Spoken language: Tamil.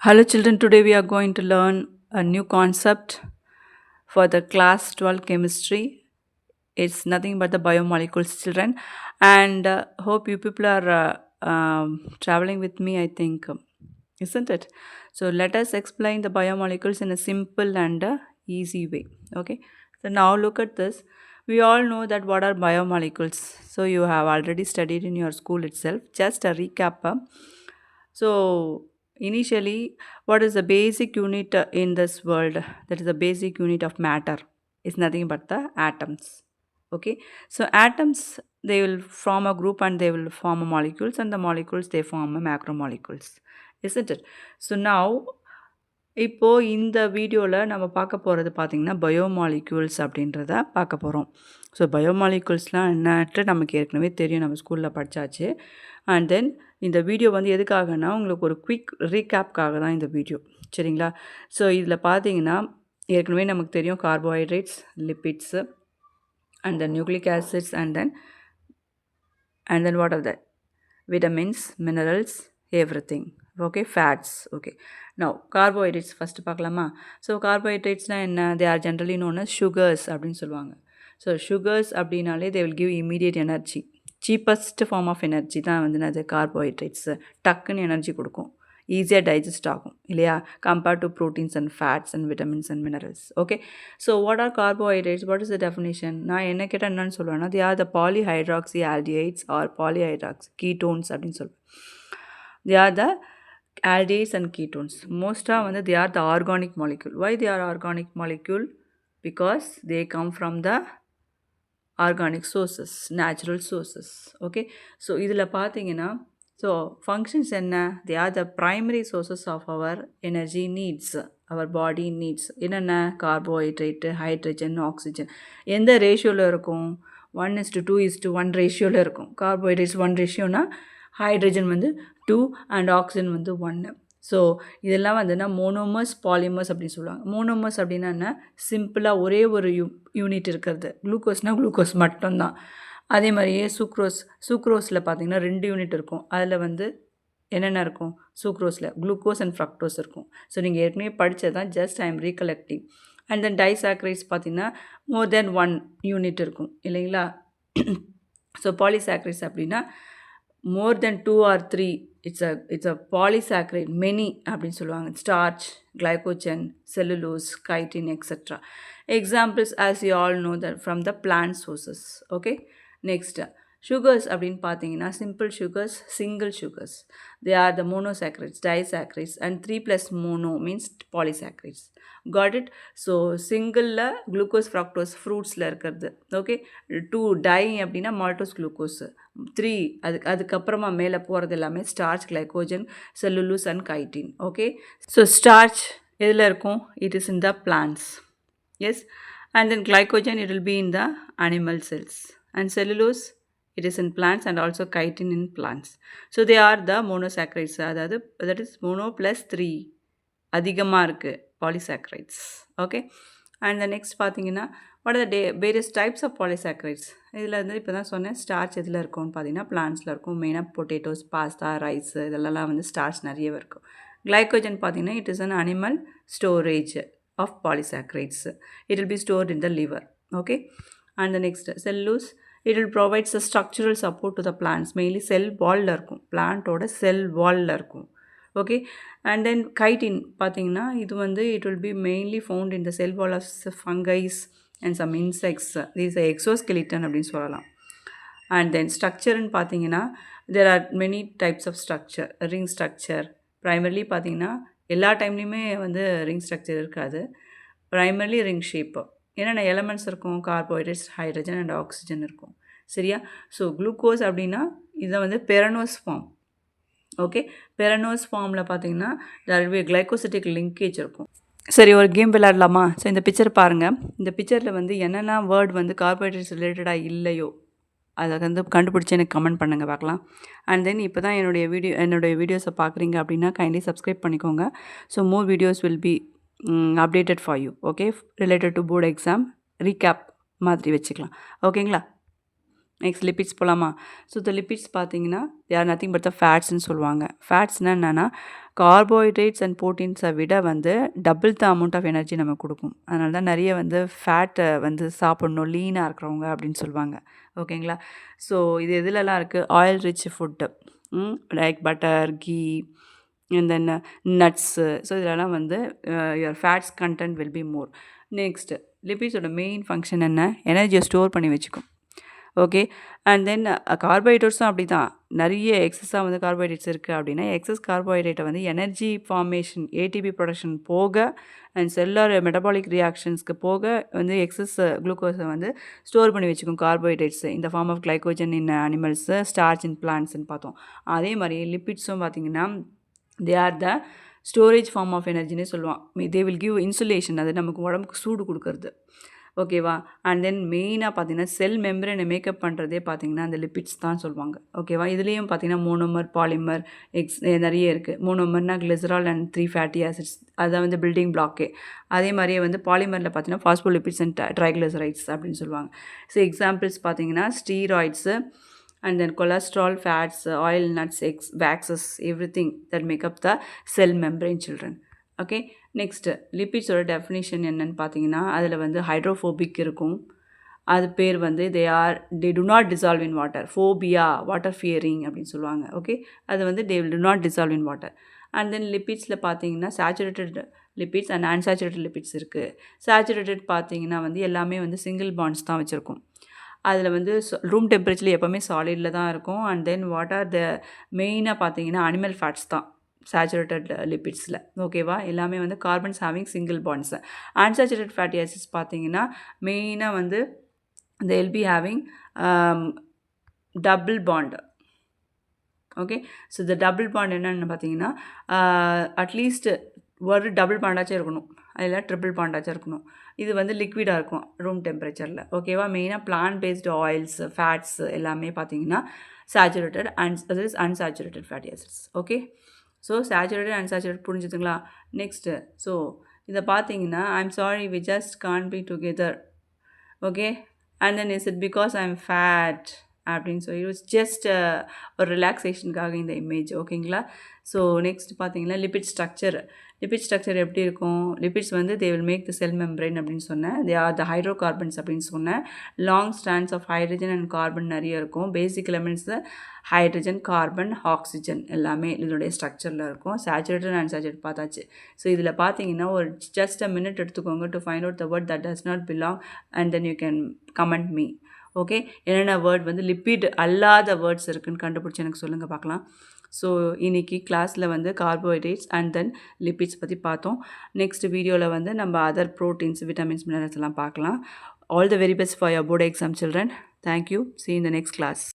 Hello children, today we are going to learn a new concept for the class 12 chemistry. It's nothing but the biomolecules children, and hope you people are traveling with me, I think, isn't it? So let us explain the biomolecules in a simple and easy way. Okay, so now look at this. We all know that what are biomolecules. So you have already studied in your school itself. Just a recap. So initially, what is the basic unit in this world? That is the basic unit of matter. Is nothing but the atoms. Okay, so atoms, they will form a group and they will form a molecules, and the molecules they form a macromolecules, isn't it? So now இப்போ இந்த வீடியோவில் நம்ம பார்க்க போகிறது பார்த்திங்கன்னா பயோமாலிக்யூல்ஸ் அப்படின்றத பார்க்க போகிறோம். ஸோ பயோமாலிக்யூல்ஸ்லாம் என்னட்டு நமக்கு ஏற்கனவே தெரியும், நம்ம ஸ்கூலில் படித்தாச்சு. அண்ட் தென் இந்த வீடியோ வந்து எதுக்காகனா உங்களுக்கு ஒரு குயிக் ரீகேப்காக தான் இந்த வீடியோ, சரிங்களா? ஸோ இதில் பார்த்தீங்கன்னா ஏற்கனவே நமக்கு தெரியும் carbohydrates, lipids, and then nucleic acids, and then what are the vitamins, minerals, everything. Okay, fats. Okay, now carbohydrates first பார்க்கலாமா? ஸோ கார்போஹைட்ரேட்ஸ்னால் என்ன? They are generally known as sugars அப்படின்னு சொல்லுவாங்க. ஸோ சுகர்ஸ் அப்படின்னாலே they will give immediate energy. Cheapest form of energy தான் வந்து அது கார்போஹைட்ரேட்ஸு. டக்குன்னு எனர்ஜி கொடுக்கும், ஈஸியாக டைஜஸ்ட் ஆகும் இல்லையா, compared to proteins and fats and vitamins and minerals. Okay, so what are carbohydrates? What is the definition? நான் என்ன கேட்டால் என்னன்னு சொல்லுவேன்னா, they are the polyhydroxy aldehydes or polyhydroxy ketones அப்படின்னு சொல்லுவேன். They are the aldehydes and ketones. Mostly they are the organic molecule. Why they are organic molecule? Because they come from the organic sources, natural sources. Okay, so idhula pathina, so functions enna, they are the primary sources of our energy needs, our body needs. Enna carbohydrate, hydrogen, oxygen. Endha ratio la irukum? 1:2:1 ratio la irukum. Carbohydrates 1 ratio na, hydrogen வந்து 2 அண்ட் ஆக்சிஜன் வந்து 1. ஸோ இதெல்லாம் வந்துன்னா மோனோமர்ஸ், பாலிமர்ஸ் அப்படின்னு சொல்லுவாங்க. மோனோமர்ஸ் அப்படின்னா என்ன? சிம்பிளாக ஒரே ஒரு யூனிட் இருக்கிறது. குளுக்கோஸ்னால் குளுக்கோஸ் மட்டும்தான். அதே மாதிரியே சூக்ரோஸில் பார்த்திங்கன்னா 2 யூனிட் இருக்கும். அதில் வந்து என்னென்ன இருக்கும்? சூக்ரோஸில் குளுக்கோஸ் அண்ட் ஃப்ரக்டோஸ் இருக்கும். ஸோ நீங்கள் ஏற்கனவே படித்தது தான், just I am recollecting. And then disaccharides பார்த்திங்கன்னா மோர் தென் 1 யூனிட் இருக்கும் இல்லைங்களா? ஸோ பாலிசாக்ரைட்ஸ் அப்படின்னா more than 2 or 3, it's a polysaccharide, many அப்படின்னு சொல்லுவாங்க. starch, glycogen, cellulose, chitin, etc. examples as you all know that from the plant sources. Okay, next sugars அப்படின்னு பார்த்தீங்கன்னா simple sugars, single sugars, they are the monosaccharides, disaccharides, and 3+ mono means polysaccharides. Got it? So சிங்கிளில் குளுக்கோஸ், ஃப்ரக்டோஸ் ஃப்ரூட்ஸில் இருக்கிறது. ஓகே, 2 டை அப்படின்னா மால்டோஸ் குளுக்கோஸு, 3 அதுக்கப்புறமா மேலே போகிறது எல்லாமே starch, glycogen, cellulose and chitin. Okay, so starch எதில் இருக்கும்? It is in the plants. Yes, and then glycogen it will be in the animal cells, and cellulose it is in plants, and also chitin in plants. So they are the monosaccharides, அதாவது that is mono plus 3 அதிகமாக இருக்குது polysaccharides. Okay, and the next பார்த்தீங்கன்னா what are the various types of polysaccharides? இதில் வந்து இப்போ தான் சொன்னேன், ஸ்டார்ச் எதில் இருக்கும்னு பார்த்தீங்கன்னா பிளான்ஸில் இருக்கும். மெயினாக பொட்டேட்டோஸ், பாஸ்தா, ரைஸ் இதெல்லாம் வந்து ஸ்டார்ச் நிறைய இருக்கும். கிளைகோஜன் பார்த்தீங்கன்னா it is an animal storage of polysaccharides. It will be stored in the liver. Okay, and the next cellulose, it will provide the structural support to the plants. Mainly cell வாலில் இருக்கும், பிளான்ட்டோட செல் வாலில் இருக்கும். ஓகே, அண்ட் தென் கைட்டின் பார்த்தீங்கன்னா இது வந்து it will be mainly found in the cell wall of fungi and some insects. This exoskeleton அப்படின்னு சொல்லலாம். அண்ட் தென் ஸ்ட்ரக்சர்னு பார்த்தீங்கன்னா there are many types of structure. Ring structure primarily பார்த்தீங்கன்னா எல்லா டைம்லேயுமே வந்து ரிங் ஸ்ட்ரக்சர் இருக்காது. Primarily ring shape. என்னென்ன எலமெண்ட்ஸ் இருக்கும்? கார்போஹைட்ரேட்ஸ், ஹைட்ரஜன் அண்ட் ஆக்சிஜன் இருக்கும். சரியா? ஸோ குளுக்கோஸ் அப்படின்னா இதை வந்து பெரனோஸ் ஃபார்ம். ஓகே, பெரனோஸ் ஃபார்மில் பார்த்தீங்கன்னா கிளைகோசிட்டிக் லிங்கேஜ் இருக்கும். சரி, ஒரு கேம் விளையாடலாமா? ஸோ இந்த பிக்சர் பாருங்கள். இந்த பிக்சரில் வந்து என்னென்ன வேர்ட் வந்து கார்போஹைட்ரேட்ஸ் ரிலேட்டடாக இல்லையோ அதை வந்து கண்டுபிடிச்சி எனக்கு கமெண்ட் பண்ணுங்கள் பார்க்கலாம். அண்ட் தென் இப்போ தான் என்னுடைய வீடியோஸை பார்க்குறீங்க அப்படின்னா கைண்ட்லி சப்ஸ்கிரைப் பண்ணிக்கோங்க. So more videos will be updated for you. Okay, related to board exam recap மாதிரி வச்சுக்கலாம். ஓகேங்களா? நெக்ஸ்ட் லிப்பிட்ஸ் போகலாமா? ஸோ இந்த லிப்பிட்ஸ் பார்த்தீங்கன்னா they are nothing but the ஃபேட்ஸ்ன்னு சொல்லுவாங்க. ஃபேட்ஸ்னால் என்னென்னா கார்போஹைட்ரேட்ஸ் அண்ட் ப்ரோட்டீன்ஸை விட வந்து double the amount of energy நமக்கு கொடுக்கும். அதனால தான் நிறைய வந்து ஃபேட்டை வந்து சாப்பிட்ணும் லீனாக இருக்கிறவங்க அப்படின்னு சொல்லுவாங்க. ஓகேங்களா? ஸோ இது எதுலலாம் இருக்குது? Oil rich food, like butter, ghee and then nuts. So இதெல்லாம் வந்து your fats content will be more. Next லிப்பிட்ஸோட மெயின் ஃபங்க்ஷன் என்ன? எனர்ஜியை ஸ்டோர் பண்ணி வச்சுக்கும். ஓகே. அண்ட் தென் கார்போஹைட்ரேட்ஸும் அப்படி தான். நிறைய எக்ஸஸாக வந்து கார்போஹைட்ரேட்ஸ் இருக்குது அப்படின்னா எக்ஸஸ் கார்போஹைட்ரேட்டை வந்து எனர்ஜி ஃபார்மேஷன் ஏடிபி ப்ரொடக்ஷன் போக அண்ட் செல்லார் மெட்டபாலிக் ரியாக்ஷன்ஸ்க்கு போக வந்து எக்ஸஸ் குளுக்கோஸை வந்து ஸ்டோர் பண்ணி வச்சுக்கும் கார்போஹைட்ரேட்ஸு இந்த form of glycogen in animals, starch in பிளான்ட்ஸ்ன்னு பார்த்தோம். அதே மாதிரி லிப்பிட்ஸும் பார்த்திங்கன்னா they are the storage form of எனர்ஜினே சொல்லுவான். தே வில் கிவ் இன்சுலேஷன், அது நமக்கு உடம்புக்கு சூடு கொடுக்கறது. ஓகேவா? அண்ட் தென் மெயினாக பார்த்தீங்கன்னா செல் மெம்பரனை மேக்கப் பண்ணுறதே பார்த்தீங்கன்னா அந்த லிப்பிட்ஸ் தான் சொல்லுவாங்க. ஓகேவா? இதுலேயும் பார்த்தீங்கன்னா மோனோமர், பாலிமர், நிறைய இருக்குது. மோனோமர்னா கிளிசரால் அண்ட் 3 ஃபேட்டி ஆசிட்ஸ், அதான் வந்து பில்டிங் பிளாக்கே. அதே மாதிரியே வந்து பாலிமரில் பார்த்தீங்கன்னா ஃபாஸ்போலிபிட்ஸ் அண்ட் ட்ரைக்ளிசரைட்ஸ் அப்படின்னு சொல்லுவாங்க. ஸோ எக்ஸாம்பிள்ஸ் பார்த்தீங்கன்னா steroids and then cholesterol, fats, oil, nuts, eggs, waxes, everything that make up the cell membrane, children. Okay. Next லிப்பிட்ஸோட டெஃபினிஷன் என்னென்னு பார்த்தீங்கன்னா அதில் வந்து ஹைட்ரோஃபோபிக் இருக்கும். அது பேர் வந்து they do not dissolve in water. Phobia, water fearing அப்படின்னு சொல்லுவாங்க. ஓகே. அது வந்து they will do not dissolve in water. And then லிப்பிட்ஸில் பார்த்தீங்கன்னா saturated lipids and unsaturated lipids இருக்குது. சேச்சுரேட்டட் பார்த்தீங்கன்னா வந்து எல்லாமே வந்து சிங்கிள் பாண்ட்ஸ் தான் வச்சுருக்கும். அதில் வந்து ரூம் டெம்பரேச்சரில் எப்போவுமே சாலிடில் தான் இருக்கும். அண்ட் தென் வாட் ஆர் த மெயினாக பார்த்தீங்கன்னா அனிமல் ஃபேட்ஸ் தான் சேச்சுரேட்டட் லிப்பிட்ஸில். ஓகேவா? எல்லாமே வந்து carbons having single bonds. Unsaturated fatty acids பார்த்தீங்கன்னா மெயினாக வந்து they will be having double bond. Okay. So இந்த டபுள் பாண்ட் என்னென்னு பார்த்தீங்கன்னா அட்லீஸ்ட் ஒரு டபுள் பாண்டாச்சும் இருக்கணும், அதில் ட்ரிபிள் பாண்டாச்சும் இருக்கணும். இது வந்து லிக்விடாக இருக்கும் ரூம் டெம்பரேச்சரில். ஓகேவா? மெயினாக பிளான்ட் பேஸ்டு ஆயில்ஸ், ஃபேட்ஸ் எல்லாமே பார்த்தீங்கன்னா சேச்சுரேட்டட் அது is unsaturated fatty acids. Okay. So saturated unsaturated புரிஞ்சுதுங்களா? நெக்ஸ்ட்டு ஸோ இதை பார்த்தீங்கன்னா I'm sorry we just can't be together. Okay. And then is it because I am fat அப்படின்னு சொல்லி இட்ஸ் ஜஸ்ட் ஒரு ரிலாக்ஸேஷனுக்காக இந்த இமேஜ். ஓகேங்களா? ஸோ நெக்ஸ்ட் பார்த்தீங்கன்னா லிப்பிட் ஸ்ட்ரக்சர் எப்படி இருக்கும்? லிப்பிட்ஸ் வந்து they will make the cell membrane அப்படின்னு சொன்னேன். They are the hydrocarbons அப்படின்னு சொன்னேன். Long stands of hydrogen and carbon நிறைய இருக்கும். பேசிக் எலமெண்ட்ஸு ஹைட்ரஜன், கார்பன், ஆக்சிஜன் எல்லாமே இதனுடைய ஸ்ட்ரக்சரில் இருக்கும். சேச்சுரேட்டட் அண்ட் அன்சேச்சுரேட்டட் பார்த்தாச்சு. ஸோ இதில் பார்த்தீங்கன்னா ஒரு ஜஸ்ட் அ மினிட் எடுத்துக்கோங்க to find out the word that does not belong and then you can comment me. Okay. என்னென்ன வேர்ட் வந்து லிப்பிட் அல்லாத வேர்ட்ஸ் இருக்குதுன்னு கண்டுபிடிச்சி எனக்கு சொல்லுங்கள் பார்க்கலாம். ஸோ இன்றைக்கி கிளாஸில் வந்து கார்போஹைட்ரேட்ஸ் அண்ட் தென் லிப்பிட்ஸ் பற்றி பார்த்தோம். நெக்ஸ்ட் வீடியோவில் வந்து நம்ம அதர் ப்ரோட்டீன்ஸ், விட்டமின்ஸ், மினரல்ஸ் எல்லாம் பார்க்கலாம். All the very best for your board exam, children. Thank you. See you in the next class.